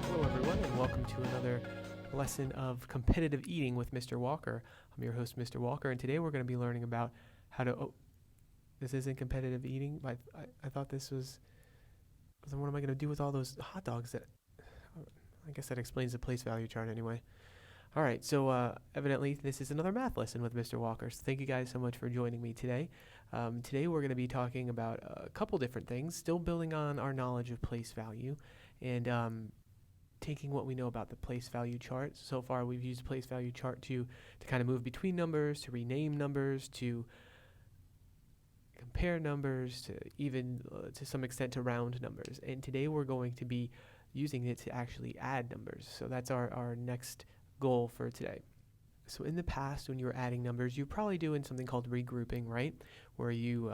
Hello everyone and welcome to another lesson of competitive eating with Mr. Walker. I'm your host, Mr. Walker, and today we're going to be learning about how to... this isn't competitive eating? I thought this was... So what am I going to do with all those hot dogs that... I guess that explains the place value chart anyway. Alright, so evidently this is another math lesson with Mr. Walker. So thank you guys so much for joining me today. Today we're going to be talking about a couple different things, still building on our knowledge of place value and taking what we know about the place value chart. So far we've used place value chart to kind of move between numbers, to rename numbers, to compare numbers, to even to some extent to round numbers. And today we're going to be using it to actually add numbers. So that's our next goal for today. So in the past, when you were adding numbers, you're probably doing something called regrouping, right? Where you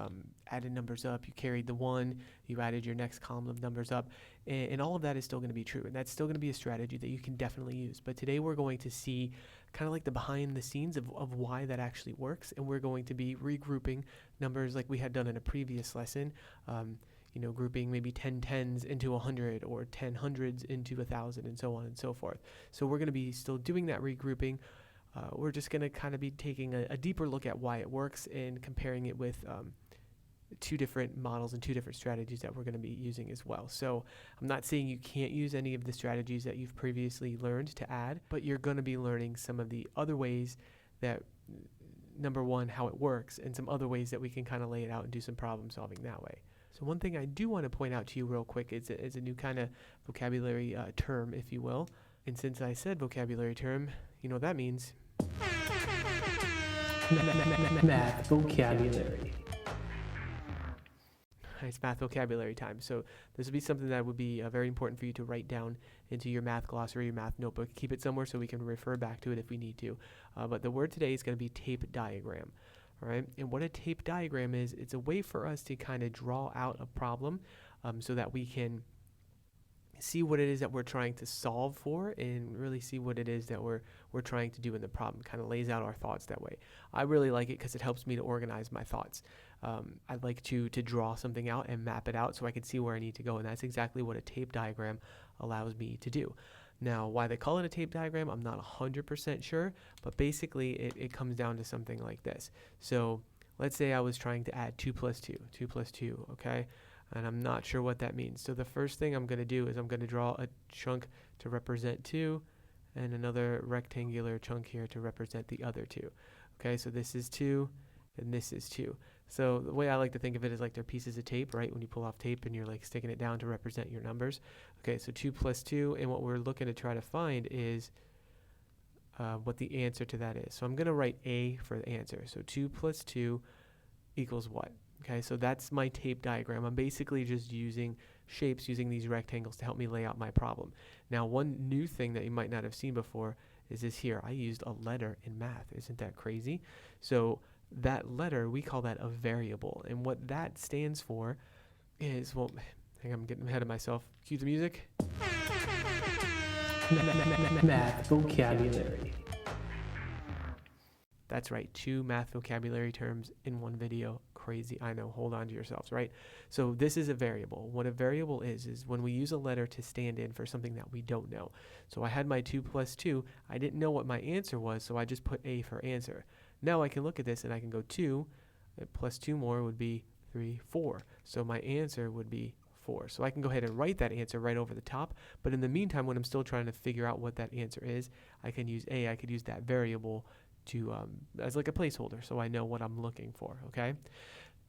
added numbers up, you carried the one, you added your next column of numbers up, and all of that is still going to be true. And that's still going to be a strategy that you can definitely use. But today we're going to see kind of like the behind the scenes of why that actually works. And we're going to be regrouping numbers like we had done in a previous lesson. Grouping maybe 10 tens into 100 or 10 hundreds into 1,000 and so on and so forth. So we're going to be still doing that regrouping. We're just going to kind of be taking a deeper look at why it works and comparing it with two different models and two different strategies that we're going to be using as well. So I'm not saying you can't use any of the strategies that you've previously learned to add, but you're going to be learning some of the other ways that, number one, how it works, and some other ways that we can kind of lay it out and do some problem solving that way. So one thing I do want to point out to you real quick is a new kind of vocabulary term, if you will. And since I said vocabulary term, you know what that means. Math vocabulary. It's math vocabulary time. So this would be something that would be very important for you to write down into your math glossary, your math notebook. Keep it somewhere so we can refer back to it if we need to. But the word today is going to be tape diagram. All right. And what a tape diagram is, it's a way for us to kind of draw out a problem so that we can see what it is that we're trying to solve for and really see what it is that we're trying to do in the problem. Kind of lays out our thoughts that way. I really like it because it helps me to organize my thoughts. I like to draw something out and map it out so I can see where I need to go, and that's exactly what a tape diagram allows me to do. Now, why they call it a tape diagram, I'm not 100% sure, but basically it comes down to something like this. So let's say I was trying to add 2 plus 2, 2 plus 2, okay? And I'm not sure what that means. So the first thing I'm going to do is I'm going to draw a chunk to represent 2 and another rectangular chunk here to represent the other 2. Okay, so this is 2 and this is 2. So the way I like to think of it is like they're pieces of tape, right? When you pull off tape and you're like sticking it down to represent your numbers. Okay, so 2 plus 2, and what we're looking to try to find is what the answer to that is. So I'm going to write A for the answer. So 2 plus 2 equals what? Okay, so that's my tape diagram. I'm basically just using shapes, using these rectangles to help me lay out my problem. Now, one new thing that you might not have seen before is this here. I used a letter in math. Isn't that crazy? So that letter, we call that a variable. And what that stands for is, well, I think I'm getting ahead of myself. Cue the music. Math vocabulary. That's right, 2 math vocabulary terms in one video. Crazy, I know, hold on to yourselves, right? So this is a variable. What a variable is when we use a letter to stand in for something that we don't know. So I had my 2 plus 2. I didn't know what my answer was, so I just put A for answer. Now I can look at this and I can go 2 plus 2 more would be 3, 4. So my answer would be 4. So I can go ahead and write that answer right over the top. But in the meantime, when I'm still trying to figure out what that answer is, I can use A. I could use that variable to as like a placeholder so I know what I'm looking for, okay?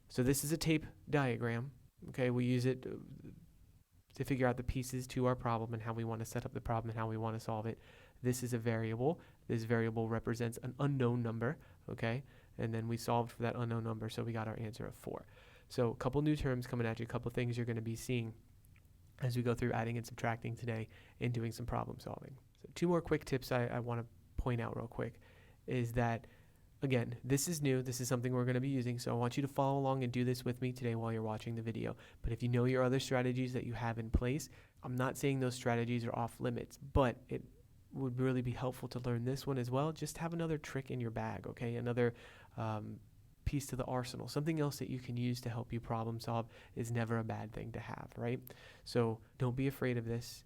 So this is a tape diagram, okay? We use it to figure out the pieces to our problem and how we want to set up the problem and how we want to solve it. This is a variable. This variable represents an unknown number, okay? And then we solved for that unknown number, so we got our answer of 4. So a couple new terms coming at you, a couple things you're going to be seeing as we go through adding and subtracting today and doing some problem solving. So 2 more quick tips I want to point out real quick is that, again, this is new. This is something we're going to be using, so I want you to follow along and do this with me today while you're watching the video. But if you know your other strategies that you have in place, I'm not saying those strategies are off limits, but it would really be helpful to learn this one as well. Just have another trick in your bag, okay? Another piece to the arsenal. Something else that you can use to help you problem solve is never a bad thing to have, right? So don't be afraid of this.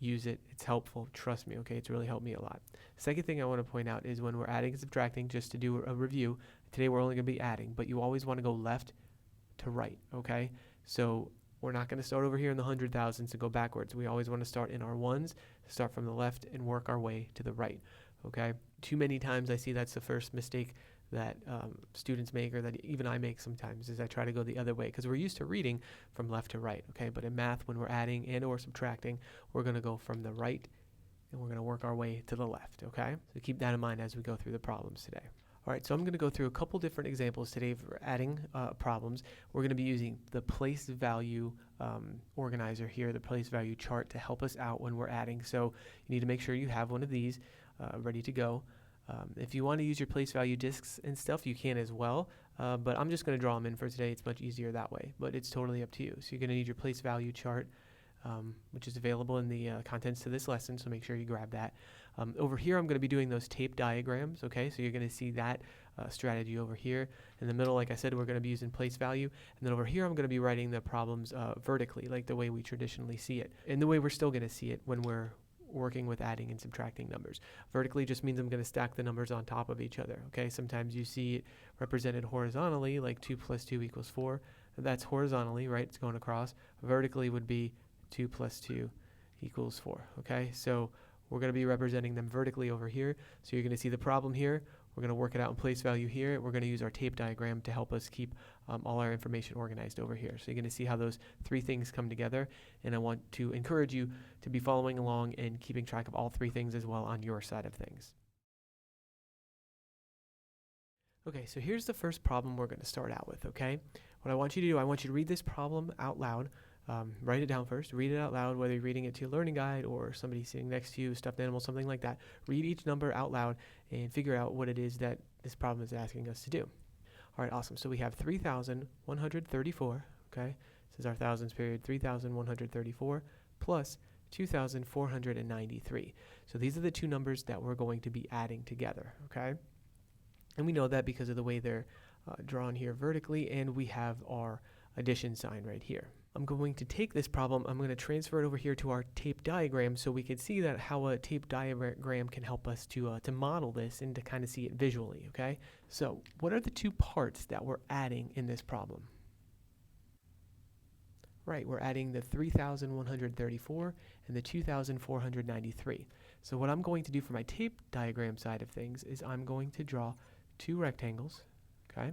Use it. It's helpful. Trust me, okay? It's really helped me a lot. Second thing I want to point out is when we're adding and subtracting, just to do a review, today we're only going to be adding, but you always want to go left to right, okay? So we're not going to start over here in the 100,000s and go backwards. We always want to start in our ones, start from the left and work our way to the right, okay? Too many times I see that's the first mistake that students make, or that even I make sometimes, is I try to go the other way because we're used to reading from left to right, okay? But in math, when we're adding and or subtracting, we're going to go from the right and we're going to work our way to the left, okay? So keep that in mind as we go through the problems today. All right, so I'm going to go through a couple different examples today for adding problems. We're going to be using the place value organizer here, the place value chart, to help us out when we're adding. So you need to make sure you have one of these ready to go. If you want to use your place value discs and stuff, you can as well, but I'm just going to draw them in for today. It's much easier that way, but it's totally up to you. So you're going to need your place value chart, which is available in the contents to this lesson, so make sure you grab that. Over here, I'm going to be doing those tape diagrams, okay? So you're going to see that strategy over here. In the middle, like I said, we're going to be using place value, and then over here, I'm going to be writing the problems vertically, like the way we traditionally see it, and the way we're still going to see it when we're working with adding and subtracting numbers. Vertically just means I'm going to stack the numbers on top of each other, okay? Sometimes you see it represented horizontally, like 2 plus 2 equals 4. That's horizontally, right? It's going across. Vertically would be 2 plus 2 equals 4, okay? So we're going to be representing them vertically over here. So you're going to see the problem here. We're going to work it out in place value here. We're going to use our tape diagram to help us keep all our information organized over here. So you're going to see how those three things come together. And I want to encourage you to be following along and keeping track of all three things as well on your side of things. Okay, so here's the first problem we're going to start out with, okay? What I want you to do, I want you to read this problem out loud. Write it down first. Read it out loud, whether you're reading it to your learning guide or somebody sitting next to you, stuffed animal, something like that. Read each number out loud and figure out what it is that this problem is asking us to do. All right, awesome. So we have 3,134, okay? This is our thousands period, 3,134 plus 2,493. So these are the two numbers that we're going to be adding together, okay? And we know that because of the way they're drawn here vertically, and we have our addition sign right here. I'm going to take this problem, I'm going to transfer it over here to our tape diagram so we can see that how a tape diagram can help us to model this and to kind of see it visually, okay? So what are the two parts that we're adding in this problem? Right, we're adding the 3,134 and the 2,493. So what I'm going to do for my tape diagram side of things is I'm going to draw two rectangles, okay?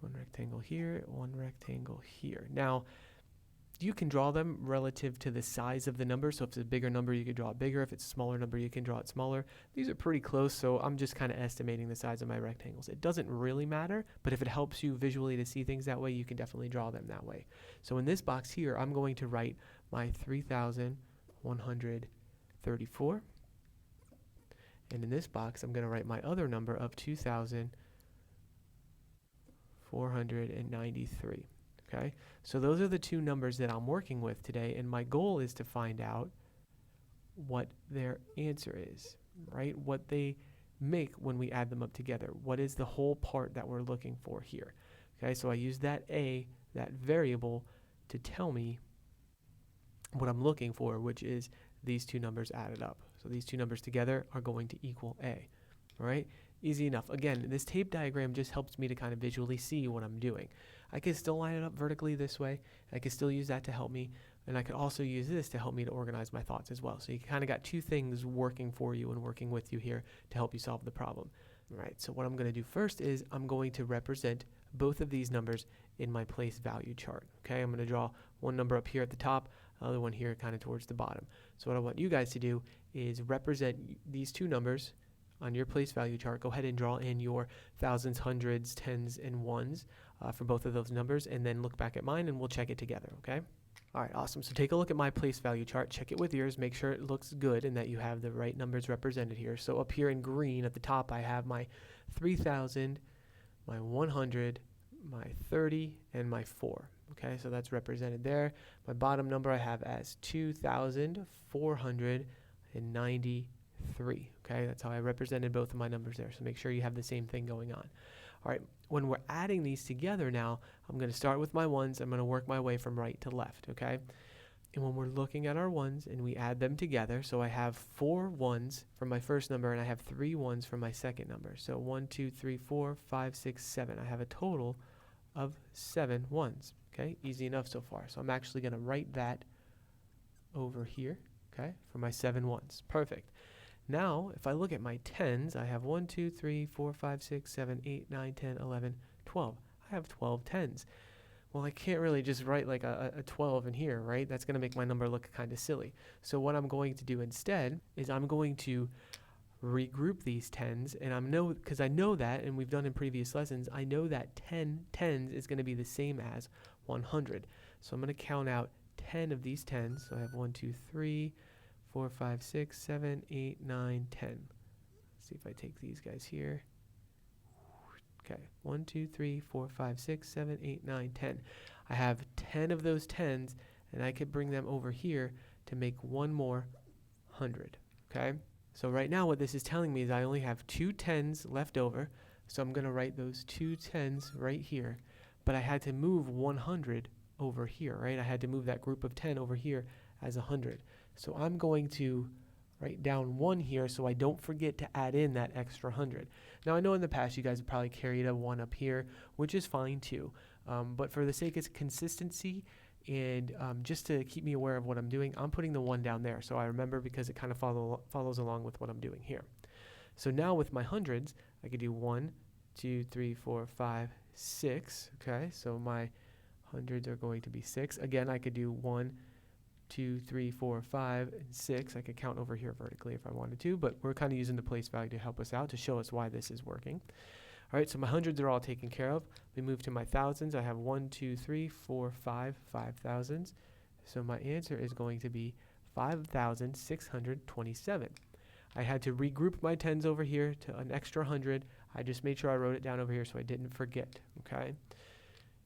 One rectangle here, one rectangle here. Now, you can draw them relative to the size of the number. So if it's a bigger number, you can draw it bigger. If it's a smaller number, you can draw it smaller. These are pretty close, so I'm just kind of estimating the size of my rectangles. It doesn't really matter, but if it helps you visually to see things that way, you can definitely draw them that way. So in this box here, I'm going to write my 3,134. And in this box, I'm going to write my other number of 2,493. Okay, so those are the two numbers that I'm working with today, and my goal is to find out what their answer is, right? What they make when we add them up together. What is the whole part that we're looking for here? Okay, so I use that A, that variable, to tell me what I'm looking for, which is these two numbers added up. So these two numbers together are going to equal A, all right? Easy enough. Again, this tape diagram just helps me to kind of visually see what I'm doing. I can still line it up vertically this way. I can still use that to help me, and I could also use this to help me to organize my thoughts as well. So you kind of got two things working for you and working with you here to help you solve the problem. All right, so what I'm going to do first is I'm going to represent both of these numbers in my place value chart. Okay, I'm going to draw one number up here at the top, other one here kind of towards the bottom. So what I want you guys to do is represent these two numbers on your place value chart. Go ahead and draw in your thousands, hundreds, tens, and ones for both of those numbers, and then look back at mine and we'll check it together, okay? All right, awesome. So take a look at my place value chart, check it with yours, make sure it looks good and that you have the right numbers represented here. So up here in green at the top, I have my 3,000, my 100, my 30, and my 4. Okay, so that's represented there. My bottom number I have as 2,493. Okay, that's how I represented both of my numbers there. So make sure you have the same thing going on. All right, when we're adding these together now, I'm going to start with my ones. I'm going to work my way from right to left, okay? And when we're looking at our ones and we add them together, so I have 4 ones from my first number and I have 3 ones from my second number. So 1, 2, 3, 4, 5, 6, 7. I have a total of 7 ones, okay? Easy enough so far. So I'm actually going to write that over here, okay, for my 7 ones. Perfect. Now, if I look at my tens, I have 1, 2, 3, 4, 5, 6, 7, 8, 9, 10, 11, 12. I have 12 tens. Well, I can't really just write like a 12 in here, right? That's going to make my number look kind of silly. So what I'm going to do instead is I'm going to regroup these tens, and because I know that, and we've done in previous lessons, I know that 10 tens is going to be the same as 100. So I'm going to count out 10 of these tens. So I have 1, 2, 3, 4, 5, 6, 7, 8, 9, 10. Let's see if I take these guys here. Okay, 1, 2, 3, 4, 5, 6, 7, 8, 9, 10. I have 10 of those 10s, and I could bring them over here to make one more 100, okay? So right now what this is telling me is I only have 2 10s left over, so I'm going to write those 2 10s right here, but I had to move 100 over here, right? I had to move that group of 10 over here as 100. So I'm going to write down 1 here so I don't forget to add in that extra 100. Now I know in the past you guys have probably carried a 1 up here, which is fine too. But for the sake of consistency and just to keep me aware of what I'm doing, I'm putting the 1 down there so I remember, because it kind of follows along with what I'm doing here. So now with my hundreds, I could do 1, 2, 3, 4, 5, 6. Okay, so my hundreds are going to be 6. Again, I could do 1, 2, 3, 4, 5, and 6. I could count over here vertically if I wanted to, but we're kind of using the place value to help us out, to show us why this is working. All right, so my hundreds are all taken care of. We move to my thousands. I have 1, 2, 3, 4, 5 thousands. So my answer is going to be 5,627. I had to regroup my tens over here to an extra 100. I just made sure I wrote it down over here so I didn't forget, okay?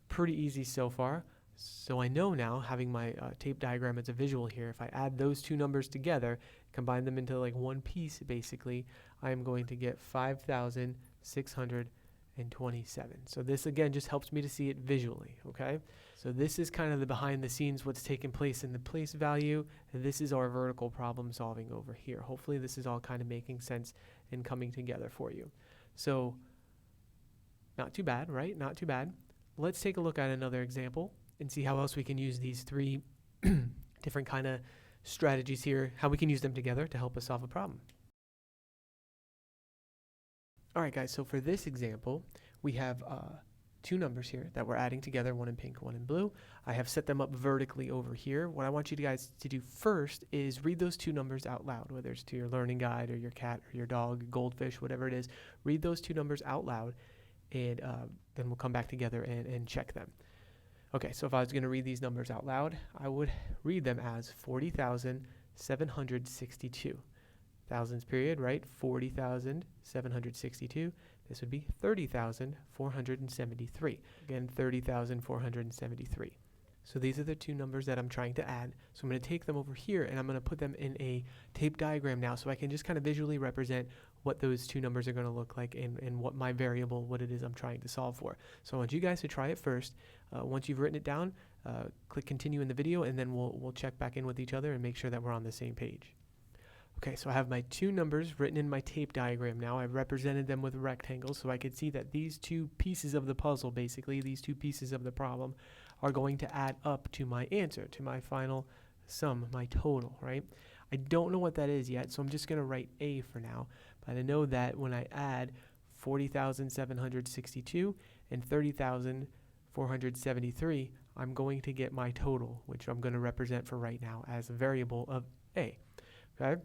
Pretty easy so far. So I know now, having my tape diagram as a visual here, if I add those two numbers together, combine them into like one piece basically, I am going to get 5,627. So this again just helps me to see it visually, okay? So this is kind of the behind the scenes, what's taking place in the place value, and this is our vertical problem solving over here. Hopefully this is all kind of making sense and coming together for you. So not too bad, right? Not too bad. Let's take a look at another example and see how else we can use these 3 different kind of strategies here, how we can use them together to help us solve a problem. All right, guys, so for this example, we have 2 numbers here that we're adding together, one in pink, one in blue. I have set them up vertically over here. What I want you guys to do first is read those 2 numbers out loud, whether it's to your learning guide or your cat or your dog, goldfish, whatever it is. Read those 2 numbers out loud, and then we'll come back together and check them. Okay, so if I was going to read these numbers out loud, I would read them as 40,762. Thousands period, right? 40,762. This would be 30,473. Again, 30,473. So these are the 2 numbers that I'm trying to add. So I'm going to take them over here and I'm going to put them in a tape diagram now so I can just kind of visually represent what those 2 numbers are going to look like and what my variable, what it is I'm trying to solve for. So I want you guys to try it first. Once you've written it down, click continue in the video, and then we'll check back in with each other and make sure that we're on the same page. Okay, so I have my 2 numbers written in my tape diagram now. I've represented them with rectangles so I could see that these 2 pieces of the puzzle, basically, these 2 pieces of the problem, are going to add up to my answer, to my final sum, my total, right? I don't know what that is yet, so I'm just going to write A for now. But I know that when I add 40,762 and 30,473, I'm going to get my total, which I'm going to represent for right now as a variable of A, okay?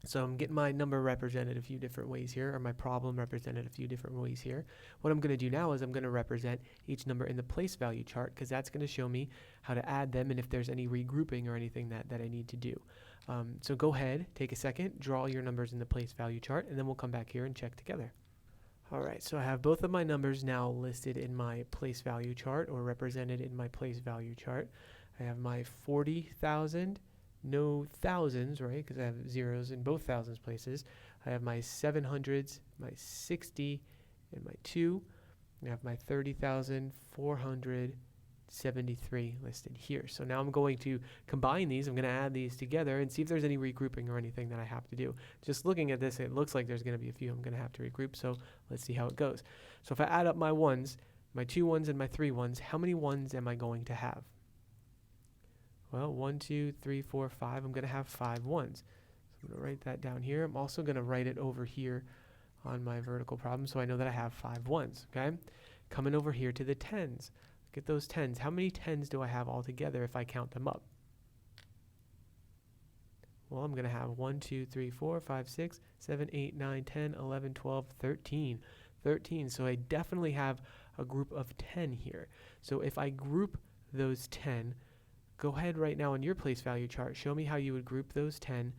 So I'm getting my number represented a few different ways here, or my problem represented a few different ways here. What I'm going to do now is I'm going to represent each number in the place value chart, because that's going to show me how to add them and if there's any regrouping or anything that I need to do. So go ahead, take a second, draw your numbers in the place value chart, and then we'll come back here and check together. All right, so I have both of my numbers now listed in my place value chart, or represented in my place value chart. I have my 40,000. No thousands, right, because I have zeros in both thousands places. I have my 700s, my 60, and my 2. I have my 30,473 listed here. So now I'm going to combine these. I'm going to add these together and see if there's any regrouping or anything that I have to do. Just looking at this, it looks like there's going to be a few I'm going to have to regroup. So let's see how it goes. So if I add up my ones, my 2 ones and my 3 ones, how many ones am I going to have? Well, 1, 2, 3, 4, 5. I'm going to have 5 ones. So I'm going to write that down here. I'm also going to write it over here on my vertical problem so I know that I have 5 ones, okay? Coming over here to the tens. Look at those tens. How many tens do I have altogether if I count them up? Well, I'm going to have 1, 2, 3, 4, 5, 6, 7, 8, 9, 10, 11, 12, 13. 13. So I definitely have a group of 10 here. So if I group those 10, go ahead right now on your place value chart. Show me how you would group those 10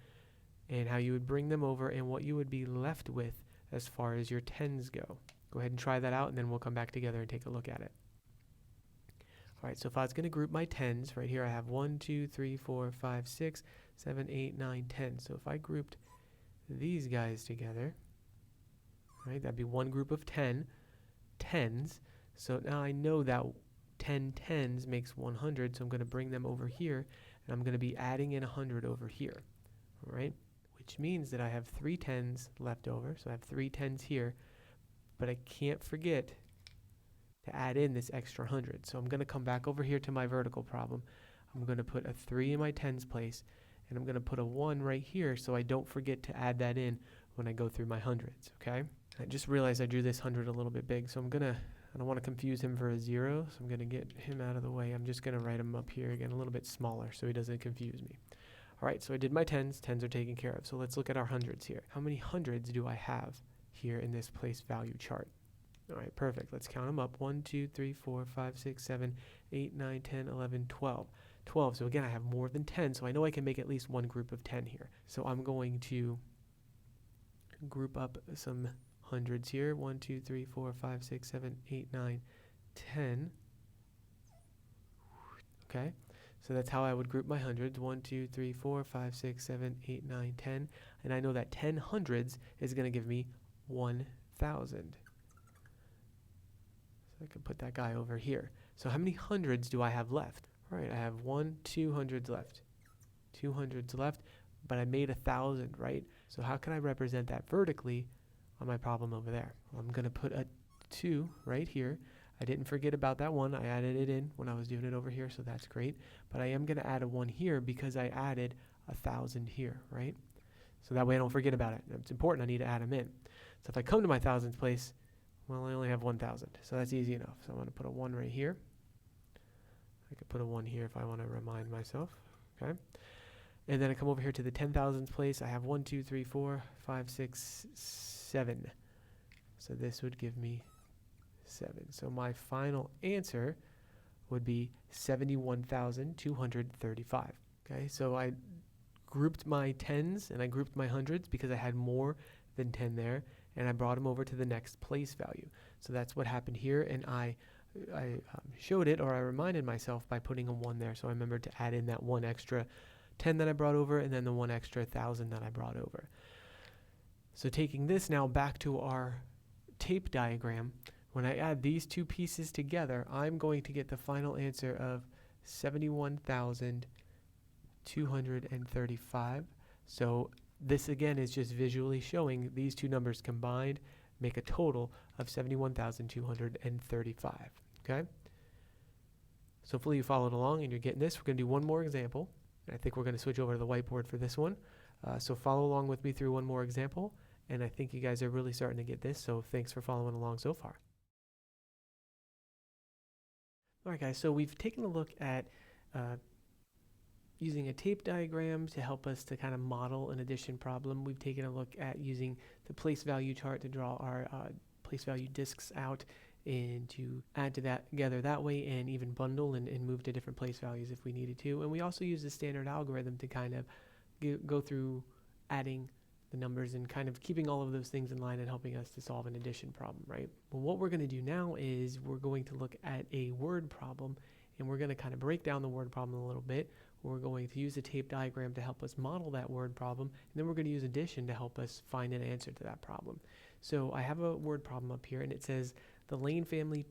and how you would bring them over and what you would be left with as far as your tens go. Go ahead and try that out, and then we'll come back together and take a look at it. All right, so if I was going to group my tens, right here I have 1, 2, 3, 4, 5, 6, 7, 8, 9, 10. So if I grouped these guys together, right, that'd be one group of 10 tens. So now I know that 10 tens makes 100, so I'm going to bring them over here, and I'm going to be adding in 100 over here, all right? Which means that I have 3 tens left over, so I have 3 tens here, but I can't forget to add in this extra 100. So I'm going to come back over here to my vertical problem. I'm going to put a 3 in my tens place, and I'm going to put a 1 right here so I don't forget to add that in when I go through my hundreds, okay? I just realized I drew this 100 a little bit big, so I don't want to confuse him for a 0, so I'm going to get him out of the way. I'm just going to write him up here again a little bit smaller so he doesn't confuse me. All right, so I did my tens. Tens are taken care of. So let's look at our hundreds here. How many hundreds do I have here in this place value chart? All right, perfect. Let's count them up. 1, 2, 3, 4, 5, 6, 7, 8, 9, 10, 11, 12. 12. So again, I have more than 10, so I know I can make at least one group of 10 here. So I'm going to group up some hundreds here. 1, 2, 3, 4, 5, 6, 7, 8, 9, 10. Okay. So that's how I would group my hundreds. 1, 2, 3, 4, 5, 6, 7, 8, 9, 10. And I know that 10 hundreds is going to give me 1,000. So I can put that guy over here. So how many hundreds do I have left? All right, I have 2 hundreds left. 2 hundreds left, but I made 1,000, right? So how can I represent that vertically on my problem over there? Well, I'm going to put a 2 right here. I didn't forget about that 1. I added it in when I was doing it over here, so that's great. But I am going to add a 1 here because I added 1,000 here, right? So that way I don't forget about it. It's important. I need to add them in. So if I come to my thousands place, well, I only have 1,000. So that's easy enough. So I'm going to put a 1 right here. I could put a 1 here if I want to remind myself, okay? And then I come over here to the 10,000s place. I have 1, 2, 3, 4, 5, 6, 7. So this would give me 7. So my final answer would be 71,235. Okay, so I grouped my tens and I grouped my hundreds because I had more than 10 there, and I brought them over to the next place value. So that's what happened here, and I showed it, or I reminded myself by putting a 1 there. So I remembered to add in that 1 extra 10 that I brought over, and then the 1 extra 1,000 that I brought over. So taking this now back to our tape diagram, when I add these two pieces together, I'm going to get the final answer of 71,235. So this again is just visually showing these two numbers combined make a total of 71,235. Okay? So hopefully you followed along and you're getting this. We're going to do one more example. I think we're going to switch over to the whiteboard for this one. So follow along with me through one more example. And I think you guys are really starting to get this. So thanks for following along so far. All right, guys, so we've taken a look at using a tape diagram to help us to kind of model an addition problem. We've taken a look at using the place value chart to draw our place value disks out and to add to that together that way, and even bundle and move to different place values if we needed to. And we also use the standard algorithm to kind of go through adding the numbers and kind of keeping all of those things in line and helping us to solve an addition problem, right? Well, what we're going to do now is we're going to look at a word problem, and we're going to kind of break down the word problem a little bit. We're going to use a tape diagram to help us model that word problem, and then we're going to use addition to help us find an answer to that problem. So I have a word problem up here, and it says the Lane family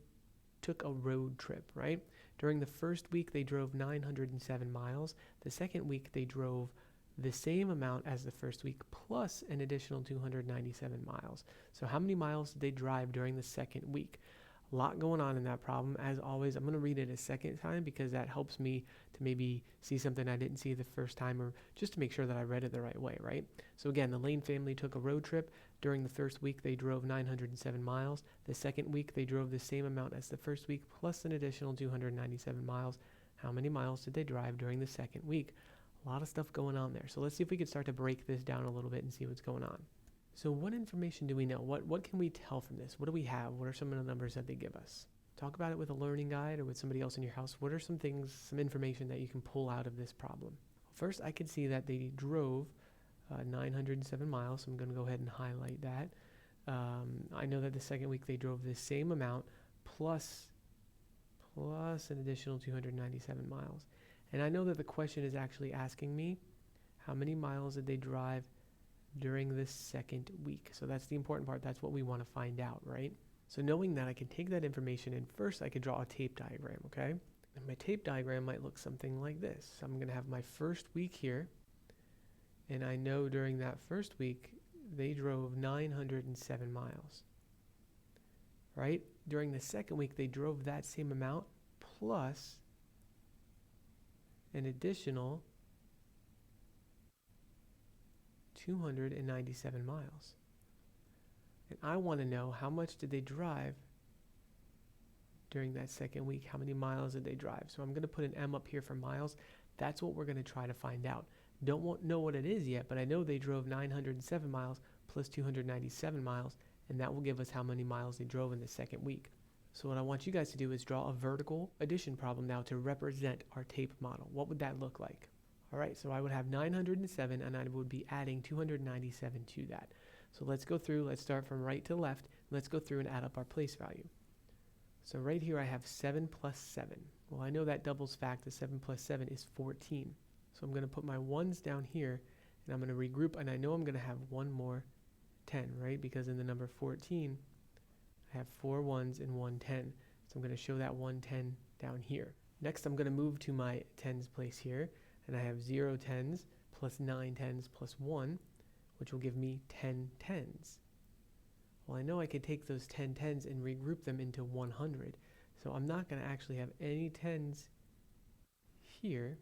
took a road trip, right? During the first week, they drove 907 miles. The second week, they drove the same amount as the first week plus an additional 297 miles. So how many miles did they drive during the second week? A lot going on in that problem. As always, I'm going to read it a second time because that helps me to maybe see something I didn't see the first time, or just to make sure that I read it the right way, right? So again, the Lane family took a road trip. During the first week, they drove 907 miles. The second week, they drove the same amount as the first week plus an additional 297 miles. How many miles did they drive during the second week? A lot of stuff going on there. So let's see if we can start to break this down a little bit and see what's going on. So what information do we know? What can we tell from this? What do we have? What are some of the numbers that they give us? Talk about it with a learning guide or with somebody else in your house. What are some things, some information that you can pull out of this problem? First, I can see that they drove 907 miles. So I'm going to go ahead and highlight that. I know that the second week they drove the same amount plus an additional 297 miles. And I know that the question is actually asking me how many miles did they drive during the second week. So that's the important part. That's what we want to find out, right? So knowing that, I can take that information and first I could draw a tape diagram, okay? And my tape diagram might look something like this. So I'm going to have my first week here. And I know during that first week, they drove 907 miles, right? During the second week, they drove that same amount plus an additional 297 miles. And I want to know how much did they drive during that second week? How many miles did they drive? So I'm going to put an M up here for miles. That's what we're going to try to find out. Don't know what it is yet, but I know they drove 907 miles plus 297 miles, and that will give us how many miles they drove in the second week. So what I want you guys to do is draw a vertical addition problem now to represent our tape model. What would that look like? All right, so I would have 907, and I would be adding 297 to that. So let's go through. Let's start from right to left. Let's go through and add up our place value. So right here I have 7 plus 7. Well, I know that doubles fact that 7 plus 7 is 14. So I'm going to put my ones down here, and I'm going to regroup, and I know I'm going to have one more 10, right? Because in the number 14, I have 4 ones and 1 10. So I'm going to show that 1 10 down here. Next, I'm going to move to my tens place here, and I have 0 tens plus 9 tens plus 1, which will give me 10 tens. Well, I know I could take those 10 tens and regroup them into 100. So I'm not going to actually have any tens here,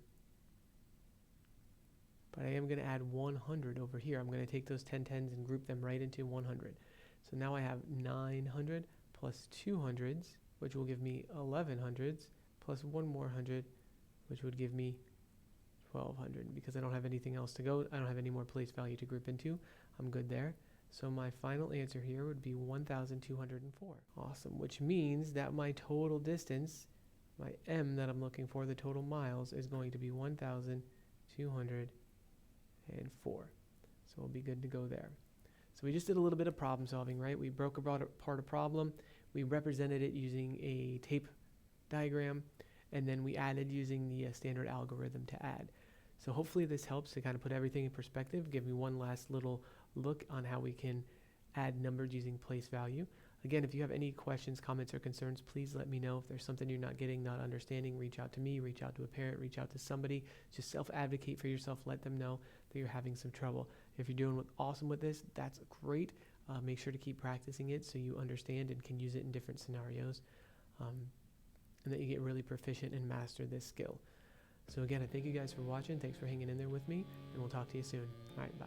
but I am going to add 100 over here. I'm going to take those 10 tens and group them right into 100. So now I have 900 plus 200s, which will give me 1100s, plus one more 100, which would give me 1200. Because I don't have anything else to go, I don't have any more place value to group into, I'm good there. So my final answer here would be 1,204. Awesome, which means that my total distance, my M that I'm looking for, the total miles, is going to be 1,204. So we'll be good to go there. So we just did a little bit of problem solving, right? We broke apart a problem, we represented it using a tape diagram, and then we added using the standard algorithm to add. So hopefully this helps to kind of put everything in perspective, give me one last little look on how we can add numbers using place value. Again, if you have any questions, comments, or concerns, please let me know. If there's something you're not getting, not understanding, reach out to me, reach out to a parent, reach out to somebody. Just self-advocate for yourself. Let them know that you're having some trouble. If you're doing awesome with this, that's great. Make sure to keep practicing it so you understand and can use it in different scenarios, and that you get really proficient and master this skill. So again, I thank you guys for watching. Thanks for hanging in there with me, and we'll talk to you soon. All right, bye.